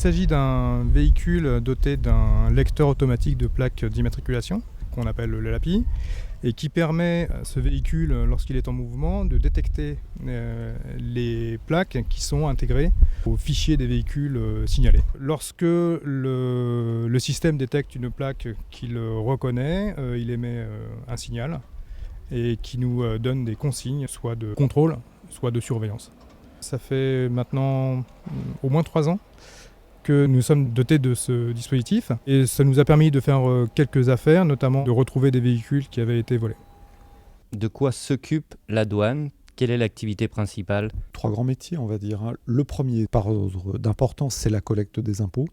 s'agit d'un véhicule doté d'un lecteur automatique de plaques d'immatriculation, qu'on appelle le LAPI, et qui permet à ce véhicule, lorsqu'il est en mouvement, de détecter les plaques qui sont intégrées au fichier des véhicules signalés. Lorsque le système détecte une plaque qu'il reconnaît, il émet un signal et qui nous donne des consignes, soit de contrôle, soit de surveillance. Ça fait maintenant au moins 3 ans que nous sommes dotés de ce dispositif et ça nous a permis de faire quelques affaires, notamment de retrouver des véhicules qui avaient été volés. De quoi s'occupe la douane ? Quelle est l'activité principale ? 3 grands métiers, on va dire. Le premier, par ordre d'importance, c'est la collecte des impôts.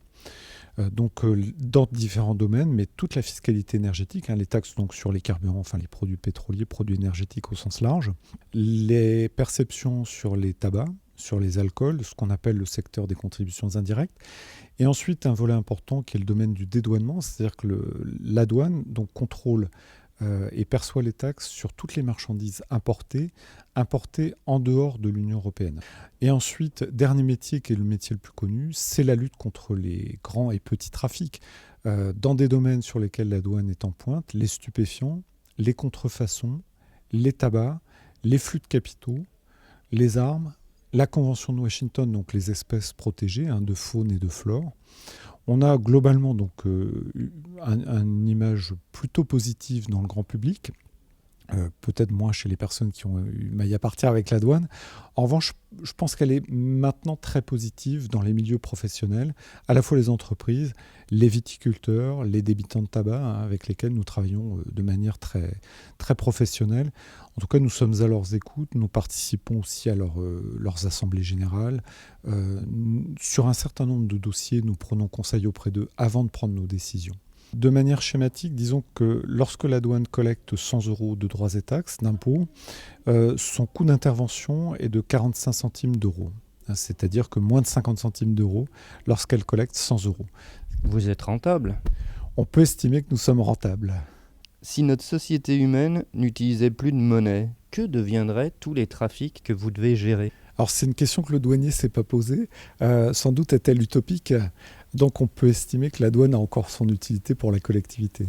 Dans différents domaines, mais toute la fiscalité énergétique, les taxes donc sur les carburants, enfin les produits pétroliers, produits énergétiques au sens large, les perceptions sur les tabacs, sur les alcools, ce qu'on appelle le secteur des contributions indirectes, et ensuite un volet important qui est le domaine du dédouanement, c'est-à-dire que la douane donc, contrôle et perçoit les taxes sur toutes les marchandises importées en dehors de l'Union européenne. Et ensuite, dernier métier qui est le métier le plus connu, c'est la lutte contre les grands et petits trafics. Dans des domaines sur lesquels la douane est en pointe, les stupéfiants, les contrefaçons, les tabacs, les flux de capitaux, les armes, la Convention de Washington, donc les espèces protégées de faune et de flore. On a globalement donc une image plutôt positive dans le grand public, peut-être moins chez les personnes qui ont eu maille à partir avec la douane. En revanche, je pense qu'elle est maintenant très positive dans les milieux professionnels, à la fois les entreprises, les viticulteurs, les débitants de tabac, avec lesquels nous travaillons de manière très, très professionnelle. En tout cas, nous sommes à leurs écoutes, nous participons aussi à leurs assemblées générales. Sur un certain nombre de dossiers, nous prenons conseil auprès d'eux avant de prendre nos décisions. De manière schématique, disons que lorsque la douane collecte 100 € de droits et taxes, d'impôts, son coût d'intervention est de 45 centimes d'euros. C'est-à-dire que moins de 50 centimes d'euros lorsqu'elle collecte 100 €. Vous êtes rentable ? On peut estimer que nous sommes rentables. Si notre société humaine n'utilisait plus de monnaie, que deviendraient tous les trafics que vous devez gérer ? Alors c'est une question que le douanier ne s'est pas posée. Sans doute est-elle utopique. Donc on peut estimer que la douane a encore son utilité pour la collectivité.